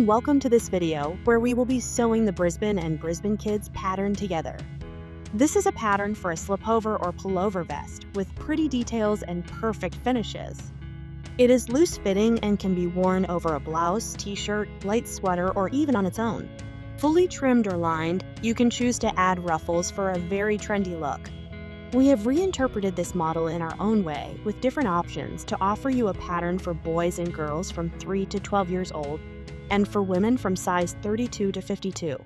and welcome to this video where we will be sewing the Brisbane and Brisbane Kids pattern together. This is a pattern for a slipover or pullover vest with pretty details and perfect finishes. It is loose fitting and can be worn over a blouse, t-shirt, light sweater, or even on its own. Fully trimmed or lined, you can choose to add ruffles for a very trendy look. We have reinterpreted this model in our own way with different options to offer you a pattern for boys and girls from 3 to 12 years old and for women from size 32 to 52.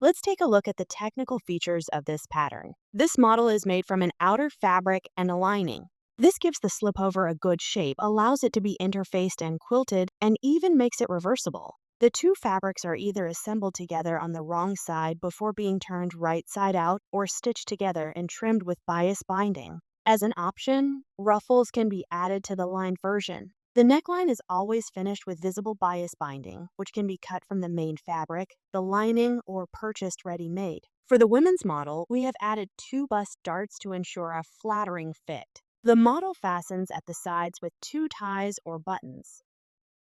Let's take a look at the technical features of this pattern. This model is made from an outer fabric and a lining. This gives the slipover a good shape, allows it to be interfaced and quilted, and even makes it reversible. The two fabrics are either assembled together on the wrong side before being turned right side out or stitched together and trimmed with bias binding. As an option, ruffles can be added to the lined version. The neckline is always finished with visible bias binding, which can be cut from the main fabric, the lining, or purchased ready-made. For the women's model, we have added two bust darts to ensure a flattering fit. The model fastens at the sides with two ties or buttons.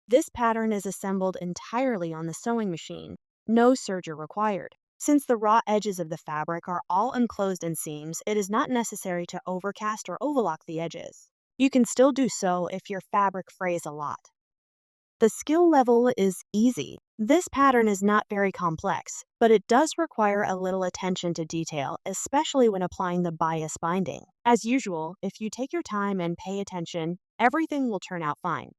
This pattern is assembled entirely on the sewing machine, no serger required. Since the raw edges of the fabric are all enclosed in seams, it is not necessary to overcast or overlock the edges. You can still do so if your fabric frays a lot. The skill level is easy. This pattern is not very complex, but it does require a little attention to detail, especially when applying the bias binding. As usual, if you take your time and pay attention, everything will turn out fine.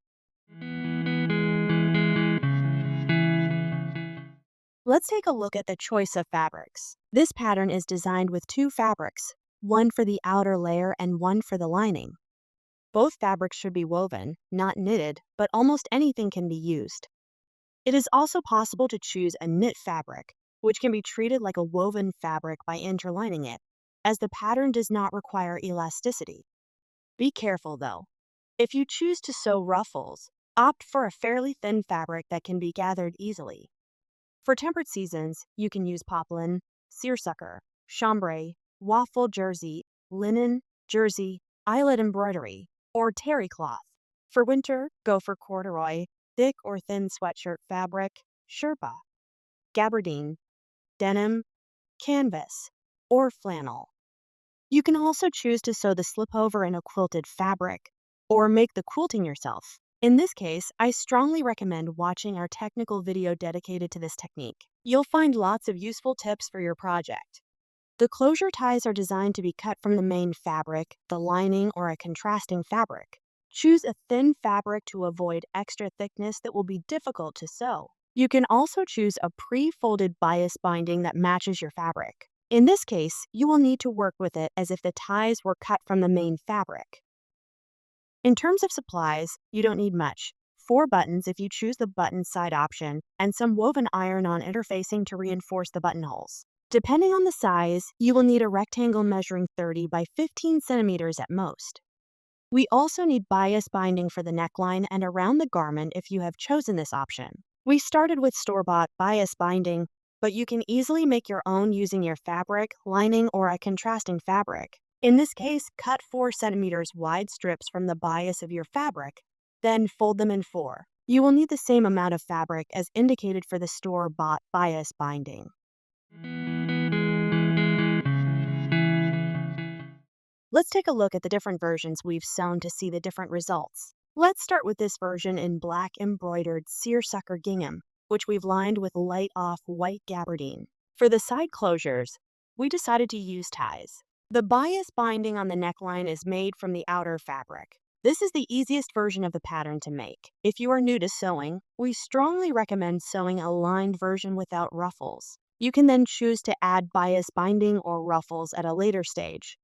Let's take a look at the choice of fabrics. This pattern is designed with two fabrics, one for the outer layer and one for the lining. Both fabrics should be woven, not knitted, but almost anything can be used. It is also possible to choose a knit fabric, which can be treated like a woven fabric by interlining it, as the pattern does not require elasticity. Be careful though. If you choose to sew ruffles, opt for a fairly thin fabric that can be gathered easily. For tempered seasons, you can use poplin, seersucker, chambray, waffle jersey, linen, jersey, eyelet embroidery, or terry cloth. For winter, go for corduroy, thick or thin sweatshirt fabric, sherpa, gabardine, denim, canvas, or flannel. You can also choose to sew the slipover in a quilted fabric, or make the quilting yourself. In this case, I strongly recommend watching our technical video dedicated to this technique. You'll find lots of useful tips for your project. The closure ties are designed to be cut from the main fabric, the lining, or a contrasting fabric. Choose a thin fabric to avoid extra thickness that will be difficult to sew. You can also choose a pre-folded bias binding that matches your fabric. In this case, you will need to work with it as if the ties were cut from the main fabric. In terms of supplies, you don't need much. 4 buttons if you choose the button side option, and some woven iron-on interfacing to reinforce the buttonholes. Depending on the size, you will need a rectangle measuring 30 by 15 centimeters at most. We also need bias binding for the neckline and around the garment if you have chosen this option. We started with store-bought bias binding, but you can easily make your own using your fabric, lining, or a contrasting fabric. In this case, cut 4 centimeters wide strips from the bias of your fabric, then fold them in 4. You will need the same amount of fabric as indicated for the store-bought bias binding. Let's take a look at the different versions we've sewn to see the different results. Let's start with this version in black embroidered seersucker gingham, which we've lined with light off white gabardine. For the side closures, we decided to use ties. The bias binding on the neckline is made from the outer fabric. This is the easiest version of the pattern to make. If you are new to sewing, we strongly recommend sewing a lined version without ruffles. You can then choose to add bias binding or ruffles at a later stage.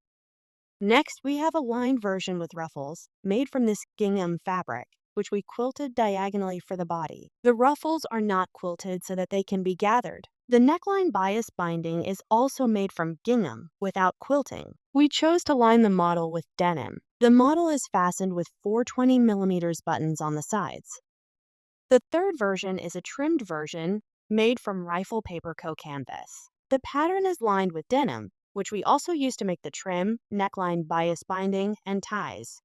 Next, we have a lined version with ruffles, made from this gingham fabric, which we quilted diagonally for the body. The ruffles are not quilted so that they can be gathered. The neckline bias binding is also made from gingham without quilting. We chose to line the model with denim. The model is fastened with 420mm buttons on the sides. The third version is a trimmed version made from rifle paper co-canvas. The pattern is lined with denim, which we also use to make the trim, neckline bias binding, and ties.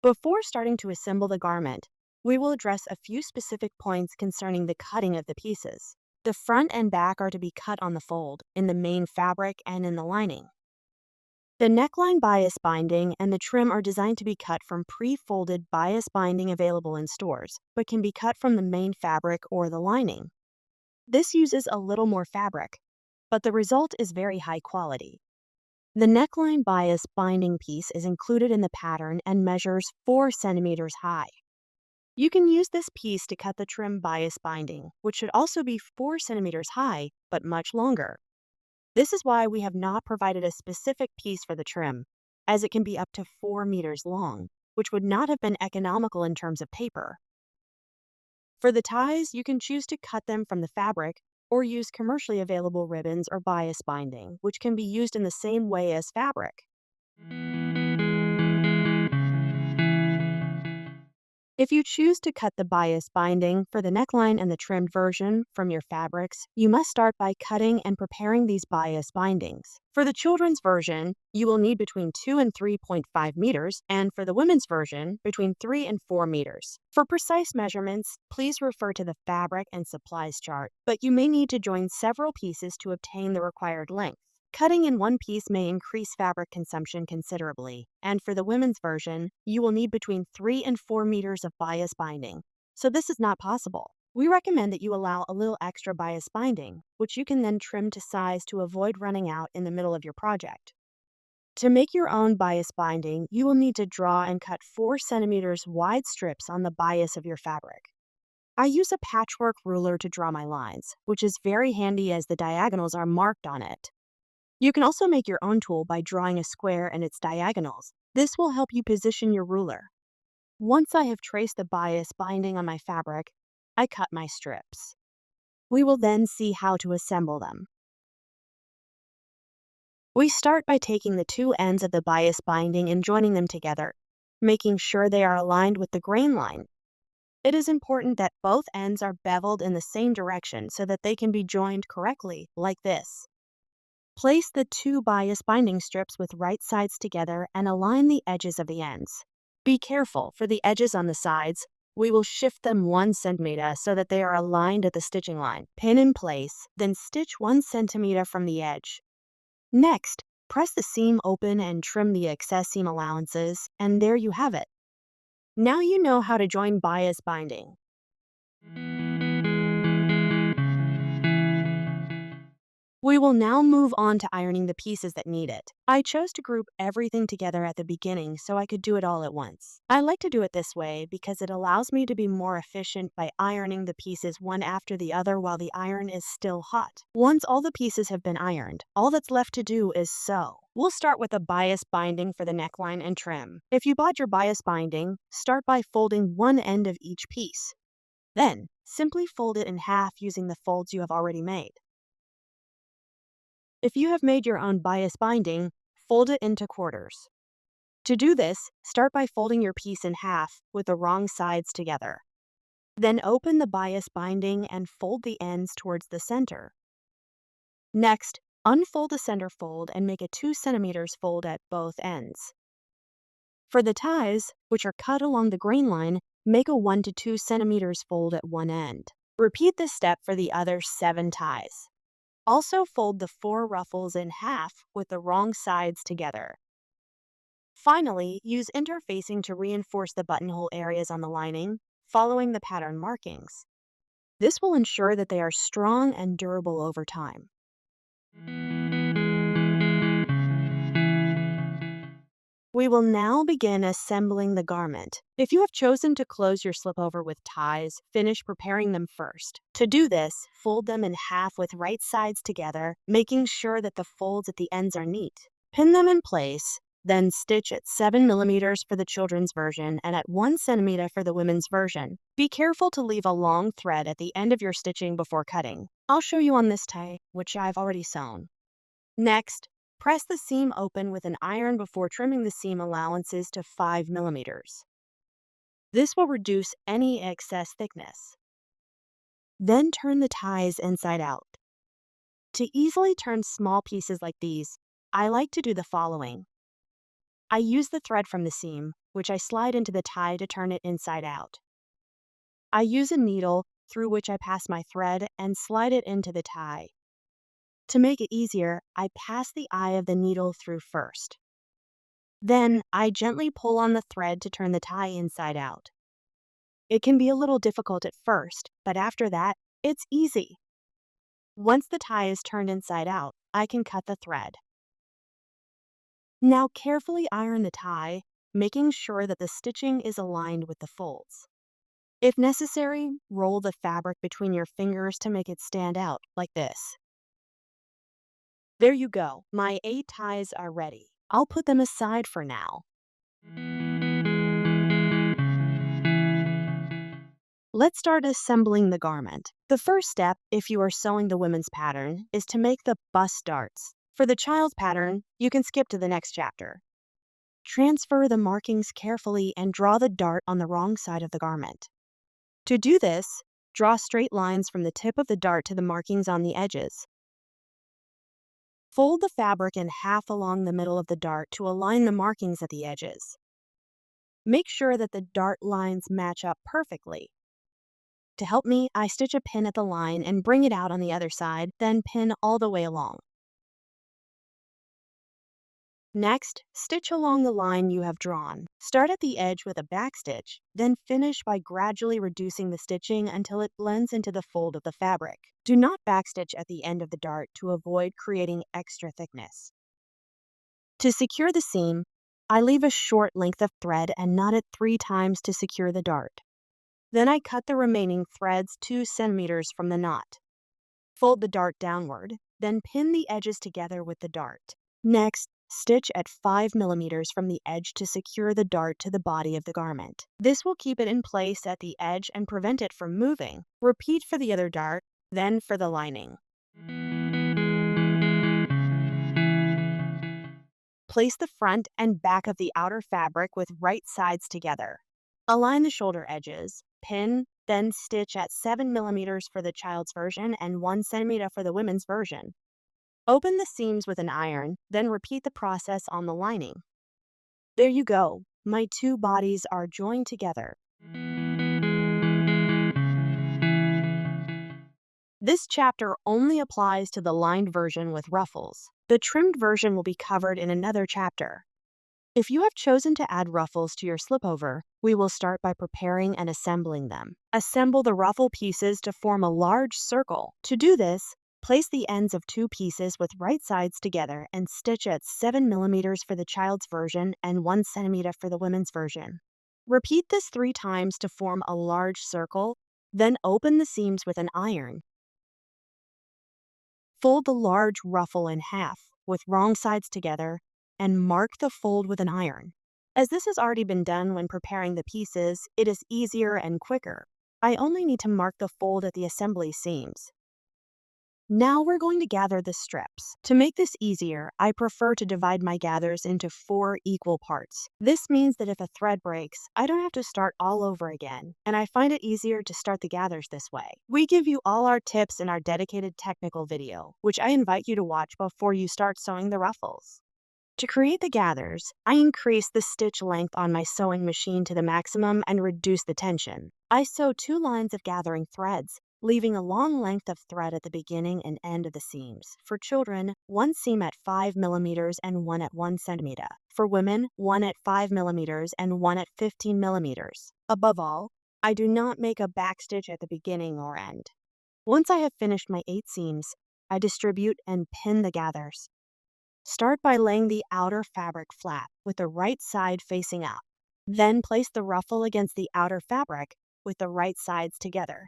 Before starting to assemble the garment, we will address a few specific points concerning the cutting of the pieces. The front and back are to be cut on the fold, in the main fabric and in the lining. The neckline bias binding and the trim are designed to be cut from pre-folded bias binding available in stores, but can be cut from the main fabric or the lining. This uses a little more fabric, but the result is very high quality. The neckline bias binding piece is included in the pattern and measures 4 centimeters high. You can use this piece to cut the trim bias binding, which should also be 4 centimeters high, but much longer. This is why we have not provided a specific piece for the trim, as it can be up to 4 meters long, which would not have been economical in terms of paper. For the ties, you can choose to cut them from the fabric or use commercially available ribbons or bias binding, which can be used in the same way as fabric. If you choose to cut the bias binding for the neckline and the trimmed version from your fabrics, you must start by cutting and preparing these bias bindings. For the children's version, you will need between 2 and 3.5 meters, and for the women's version, between 3 and 4 meters. For precise measurements, please refer to the fabric and supplies chart, but you may need to join several pieces to obtain the required length. Cutting in one piece may increase fabric consumption considerably, and for the women's version, you will need between 3 and 4 meters of bias binding, so this is not possible. We recommend that you allow a little extra bias binding, which you can then trim to size to avoid running out in the middle of your project. To make your own bias binding, you will need to draw and cut 4 centimeters wide strips on the bias of your fabric. I use a patchwork ruler to draw my lines, which is very handy as the diagonals are marked on it. You can also make your own tool by drawing a square and its diagonals. This will help you position your ruler. Once I have traced the bias binding on my fabric, I cut my strips. We will then see how to assemble them. We start by taking the two ends of the bias binding and joining them together, making sure they are aligned with the grain line. It is important that both ends are beveled in the same direction so that they can be joined correctly, like this. Place the two bias binding strips with right sides together and align the edges of the ends. Be careful, for the edges on the sides, we will shift them 1 centimeter so that they are aligned at the stitching line. Pin in place, then stitch 1 centimeter from the edge. Next, press the seam open and trim the excess seam allowances, and there you have it. Now you know how to join bias binding. We will now move on to ironing the pieces that need it. I chose to group everything together at the beginning so I could do it all at once. I like to do it this way because it allows me to be more efficient by ironing the pieces one after the other while the iron is still hot. Once all the pieces have been ironed, all that's left to do is sew. We'll start with a bias binding for the neckline and trim. If you bought your bias binding, start by folding one end of each piece. Then, simply fold it in half using the folds you have already made. If you have made your own bias binding, fold it into quarters. To do this, start by folding your piece in half with the wrong sides together. Then open the bias binding and fold the ends towards the center. Next, unfold the center fold and make a 2 centimeters fold at both ends. For the ties, which are cut along the grain line, make a 1 to 2 centimeters fold at one end. Repeat this step for the other 7 ties. Also fold the 4 ruffles in half with the wrong sides together. Finally, use interfacing to reinforce the buttonhole areas on the lining, following the pattern markings. This will ensure that they are strong and durable over time. We will now begin assembling the garment. If you have chosen to close your slipover with ties, finish preparing them first. To do this, fold them in half with right sides together, making sure that the folds at the ends are neat. Pin them in place, then stitch at 7 millimeters for the children's version and at 1 centimeter for the women's version. Be careful to leave a long thread at the end of your stitching before cutting. I'll show you on this tie, which I've already sewn. Next, press the seam open with an iron before trimming the seam allowances to 5 millimeters. This will reduce any excess thickness. Then turn the ties inside out. To easily turn small pieces like these, I like to do the following. I use the thread from the seam, which I slide into the tie to turn it inside out. I use a needle through which I pass my thread and slide it into the tie. To make it easier, I pass the eye of the needle through first. Then, I gently pull on the thread to turn the tie inside out. It can be a little difficult at first, but after that, it's easy. Once the tie is turned inside out, I can cut the thread. Now carefully iron the tie, making sure that the stitching is aligned with the folds. If necessary, roll the fabric between your fingers to make it stand out, like this. There you go, my 8 ties are ready. I'll put them aside for now. Let's start assembling the garment. The first step, if you are sewing the women's pattern, is to make the bust darts. For the child's pattern, you can skip to the next chapter. Transfer the markings carefully and draw the dart on the wrong side of the garment. To do this, draw straight lines from the tip of the dart to the markings on the edges. Fold the fabric in half along the middle of the dart to align the markings at the edges. Make sure that the dart lines match up perfectly. To help me, I stitch a pin at the line and bring it out on the other side, then pin all the way along. Next, stitch along the line you have drawn. Start at the edge with a backstitch, then finish by gradually reducing the stitching until it blends into the fold of the fabric. Do not backstitch at the end of the dart to avoid creating extra thickness. To secure the seam, I leave a short length of thread and knot it 3 times to secure the dart. Then I cut the remaining threads 2 centimeters from the knot. Fold the dart downward, then pin the edges together with the dart. Next, stitch at 5 millimeters from the edge to secure the dart to the body of the garment. This will keep it in place at the edge and prevent it from moving. Repeat for the other dart, then for the lining. Place the front and back of the outer fabric with right sides together. Align the shoulder edges, pin, then stitch at 7 millimeters for the child's version and 1 centimeter for the women's version. Open the seams with an iron, then repeat the process on the lining. There you go, my 2 bodies are joined together. This chapter only applies to the lined version with ruffles. The trimmed version will be covered in another chapter. If you have chosen to add ruffles to your slipover, we will start by preparing and assembling them. Assemble the ruffle pieces to form a large circle. To do this, place the ends of 2 pieces with right sides together and stitch at 7 millimeters for the child's version and 1 centimeter for the women's version. Repeat this 3 times to form a large circle, then open the seams with an iron. Fold the large ruffle in half, with wrong sides together, and mark the fold with an iron. As this has already been done when preparing the pieces, it is easier and quicker. I only need to mark the fold at the assembly seams. Now we're going to gather the strips. To make this easier, I prefer to divide my gathers into 4 equal parts. This means that if a thread breaks, I don't have to start all over again, and I find it easier to start the gathers this way. We give you all our tips in our dedicated technical video, which I invite you to watch before you start sewing the ruffles. To create the gathers, I increase the stitch length on my sewing machine to the maximum and reduce the tension. I sew 2 lines of gathering threads, leaving a long length of thread at the beginning and end of the seams. For children, 1 seam at 5 millimeters and 1 at 1 centimeter. For women, 1 at 5 millimeters and 1 at 15 millimeters. Above all, I do not make a backstitch at the beginning or end. Once I have finished my 8 seams, I distribute and pin the gathers. Start by laying the outer fabric flat with the right side facing up. Then place the ruffle against the outer fabric with the right sides together.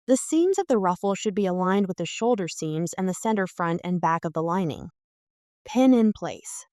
The seams of the ruffle should be aligned with the shoulder seams and the center front and back of the lining. Pin in place.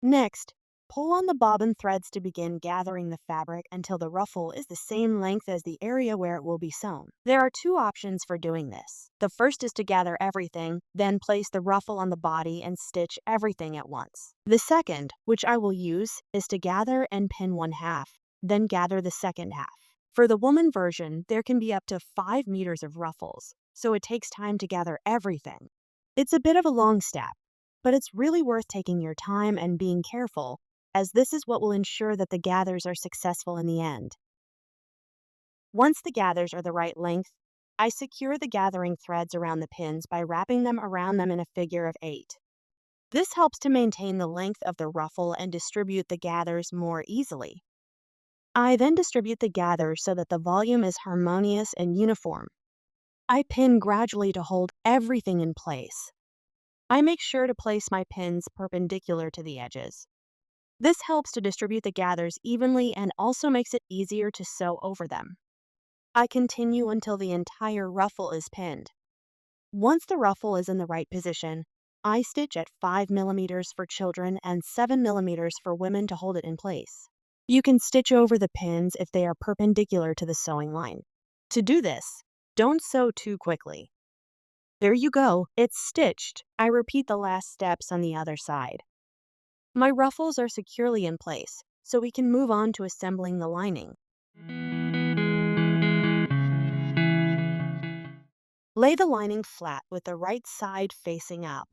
Next, pull on the bobbin threads to begin gathering the fabric until the ruffle is the same length as the area where it will be sewn. There are 2 options for doing this. The first is to gather everything, then place the ruffle on the body and stitch everything at once. The second, which I will use, is to gather and pin 1/2, then gather the second half. For the woman version, there can be up to 5 meters of ruffles, so it takes time to gather everything. It's a bit of a long step, but it's really worth taking your time and being careful as this is what will ensure that the gathers are successful in the end. Once the gathers are the right length, I secure the gathering threads around the pins by wrapping them around them in a figure of 8. This helps to maintain the length of the ruffle and distribute the gathers more easily. I then distribute the gathers so that the volume is harmonious and uniform. I pin gradually to hold everything in place. I make sure to place my pins perpendicular to the edges. This helps to distribute the gathers evenly and also makes it easier to sew over them. I continue until the entire ruffle is pinned. Once the ruffle is in the right position, I stitch at 5 millimeters for children and 7 millimeters for women to hold it in place. You can stitch over the pins if they are perpendicular to the sewing line. To do this, don't sew too quickly. There you go, it's stitched. I repeat the last steps on the other side. My ruffles are securely in place, so we can move on to assembling the lining. Lay the lining flat with the right side facing up.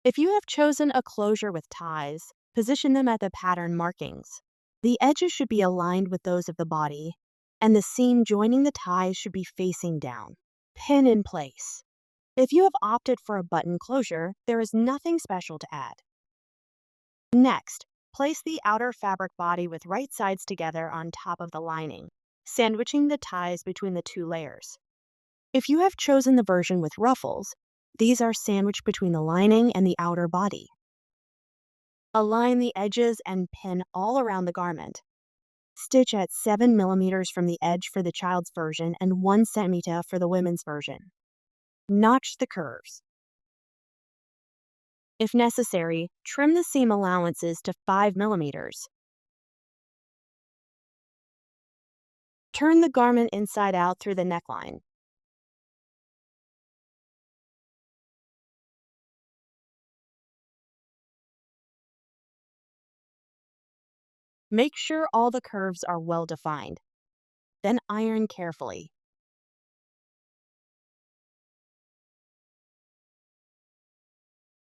If you have chosen a closure with ties, position them at the pattern markings. The edges should be aligned with those of the body, and the seam joining the ties should be facing down. Pin in place. If you have opted for a button closure, there is nothing special to add. Next, place the outer fabric body with right sides together on top of the lining, sandwiching the ties between the two layers. If you have chosen the version with ruffles, these are sandwiched between the lining and the outer body. Align the edges and pin all around the garment. Stitch at 7 millimeters from the edge for the child's version and 1 centimeter for the women's version. Notch the curves. If necessary, trim the seam allowances to 5 millimeters. Turn the garment inside out through the neckline. Make sure all the curves are well defined. Then iron carefully.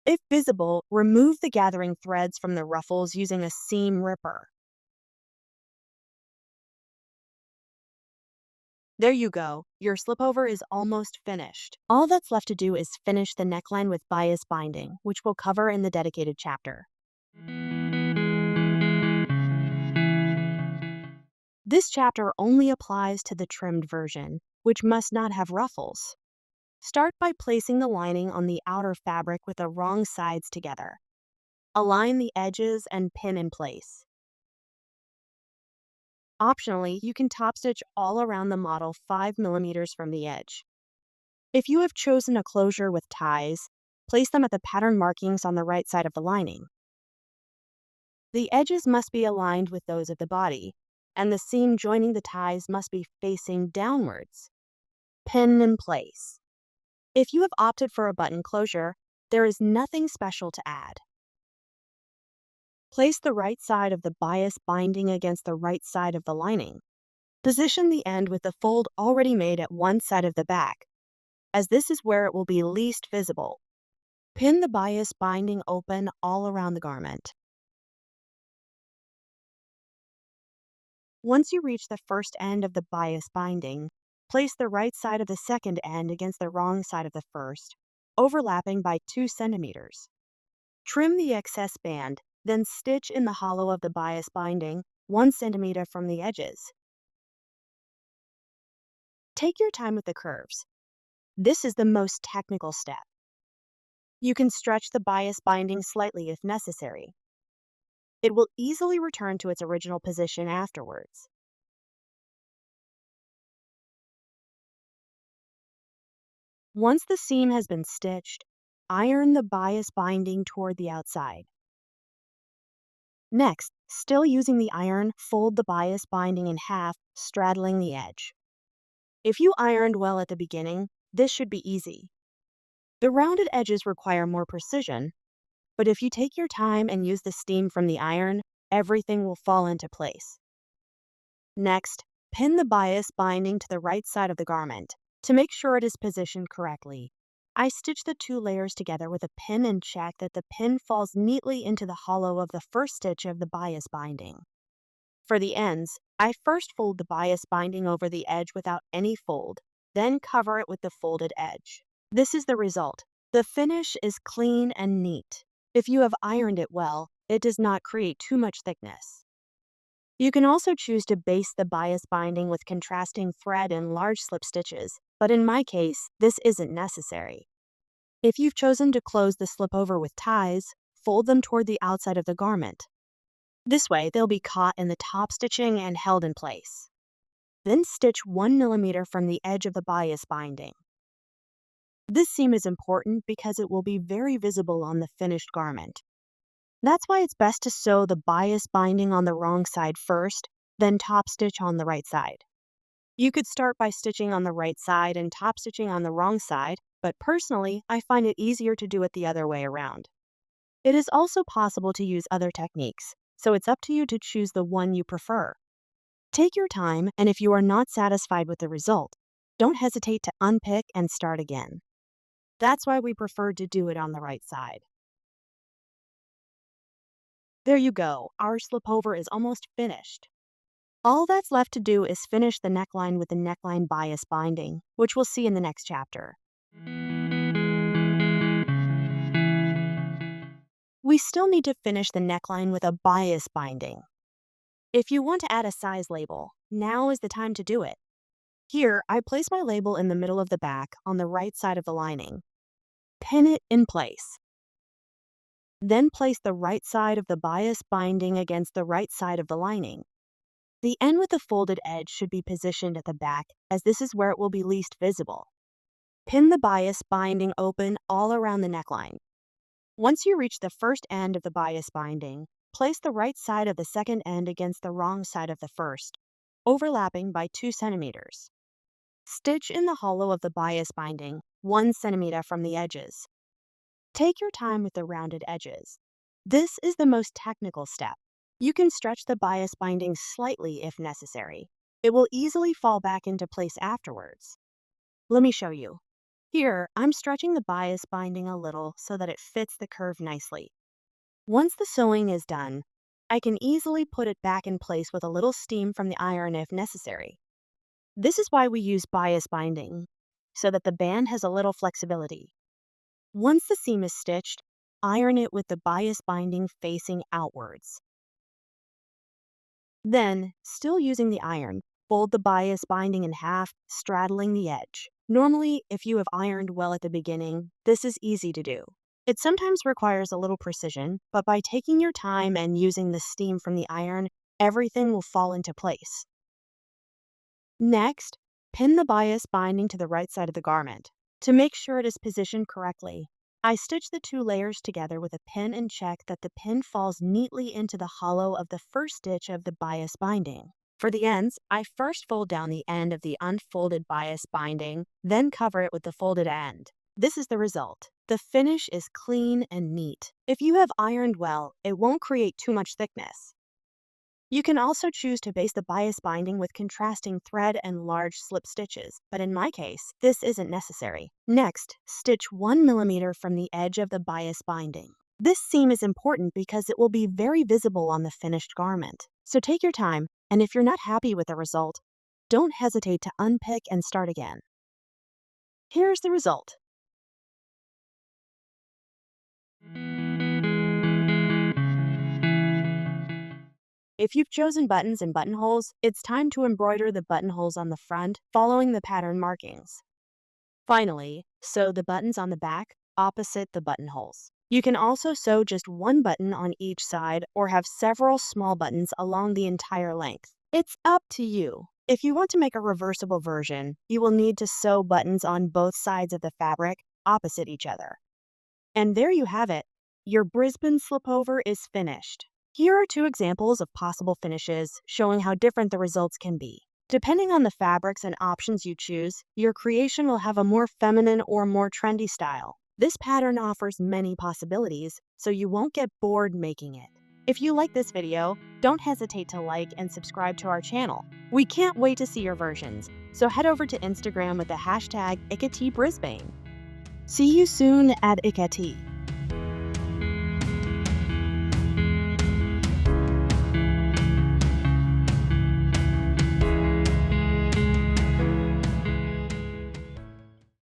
If visible, remove the gathering threads from the ruffles using a seam ripper. There you go. Your slipover is almost finished. All that's left to do is finish the neckline with bias binding, which we'll cover in the dedicated chapter. This chapter only applies to the trimmed version, which must not have ruffles. Start by placing the lining on the outer fabric with the wrong sides together. Align the edges and pin in place. Optionally, you can top stitch all around the model 5 millimeters from the edge. If you have chosen a closure with ties, place them at the pattern markings on the right side of the lining. The edges must be aligned with those of the body, and the seam joining the ties must be facing downwards. Pin in place. If you have opted for a button closure, there is nothing special to add. Place the right side of the bias binding against the right side of the lining. Position the end with the fold already made at one side of the back, as this is where it will be least visible. Pin the bias binding open all around the garment. Once you reach the first end of the bias binding, place the right side of the second end against the wrong side of the first, overlapping by 2 centimeters. Trim the excess band, then stitch in the hollow of the bias binding 1 centimeter from the edges. Take your time with the curves. This is the most technical step. You can stretch the bias binding slightly if necessary. It will easily return to its original position afterwards. Once the seam has been stitched, iron the bias binding toward the outside. Next, still using the iron, fold the bias binding in half, straddling the edge. If you ironed well at the beginning, this should be easy. The rounded edges require more precision, but if you take your time and use the steam from the iron, everything will fall into place. Next, pin the bias binding to the right side of the garment to make sure it is positioned correctly. I stitch the two layers together with a pin and check that the pin falls neatly into the hollow of the first stitch of the bias binding. For the ends, I first fold the bias binding over the edge without any fold, then cover it with the folded edge. This is the result. The finish is clean and neat. If you have ironed it well, it does not create too much thickness. You can also choose to baste the bias binding with contrasting thread and large slip stitches, but in my case, this isn't necessary. If you've chosen to close the slip over with ties, fold them toward the outside of the garment. This way, they'll be caught in the top stitching and held in place. Then stitch 1 millimeter from the edge of the bias binding. This seam is important because it will be very visible on the finished garment. That's why it's best to sew the bias binding on the wrong side first, then top stitch on the right side. You could start by stitching on the right side and top stitching on the wrong side, but personally, I find it easier to do it the other way around. It is also possible to use other techniques, so it's up to you to choose the one you prefer. Take your time, and if you are not satisfied with the result, don't hesitate to unpick and start again. That's why we prefer to do it on the right side. There you go, our slipover is almost finished. All that's left to do is finish the neckline with the neckline bias binding, which we'll see in the next chapter. We still need to finish the neckline with a bias binding. If you want to add a size label, now is the time to do it. Here, I place my label in the middle of the back on the right side of the lining. Pin it in place. Then place the right side of the bias binding against the right side of the lining. The end with the folded edge should be positioned at the back, as this is where it will be least visible. Pin the bias binding open all around the neckline. Once you reach the first end of the bias binding, place the right side of the second end against the wrong side of the first, overlapping by 2 centimeters. Stitch in the hollow of the bias binding, 1 centimeter from the edges. Take your time with the rounded edges. This is the most technical step. You can stretch the bias binding slightly if necessary. It will easily fall back into place afterwards. Let me show you. Here, I'm stretching the bias binding a little so that it fits the curve nicely. Once the sewing is done, I can easily put it back in place with a little steam from the iron if necessary. This is why we use bias binding, so that the band has a little flexibility. Once the seam is stitched, iron it with the bias binding facing outwards. Then, still using the iron, fold the bias binding in half, straddling the edge. Normally, if you have ironed well at the beginning, this is easy to do. It sometimes requires a little precision, but by taking your time and using the steam from the iron, everything will fall into place. Next, pin the bias binding to the right side of the garment. To make sure it is positioned correctly, I stitch the two layers together with a pin and check that the pin falls neatly into the hollow of the first stitch of the bias binding. For the ends, I first fold down the end of the unfolded bias binding, then cover it with the folded end. This is the result. The finish is clean and neat. If you have ironed well, it won't create too much thickness. You can also choose to baste the bias binding with contrasting thread and large slip stitches, but in my case, this isn't necessary. Next, stitch 1 millimeter from the edge of the bias binding. This seam is important because it will be very visible on the finished garment. So take your time, and if you're not happy with the result, don't hesitate to unpick and start again. Here's the result. If you've chosen buttons and buttonholes, it's time to embroider the buttonholes on the front, following the pattern markings. Finally, sew the buttons on the back, opposite the buttonholes. You can also sew just one button on each side or have several small buttons along the entire length. It's up to you. If you want to make a reversible version, you will need to sew buttons on both sides of the fabric, opposite each other. And there you have it. Your Brisbane slipover is finished. Here are 2 examples of possible finishes showing how different the results can be. Depending on the fabrics and options you choose, your creation will have a more feminine or more trendy style. This pattern offers many possibilities, so you won't get bored making it. If you like this video, don't hesitate to like and subscribe to our channel. We can't wait to see your versions, so head over to Instagram with the hashtag #IkatBrisbane. See you soon at Iketi.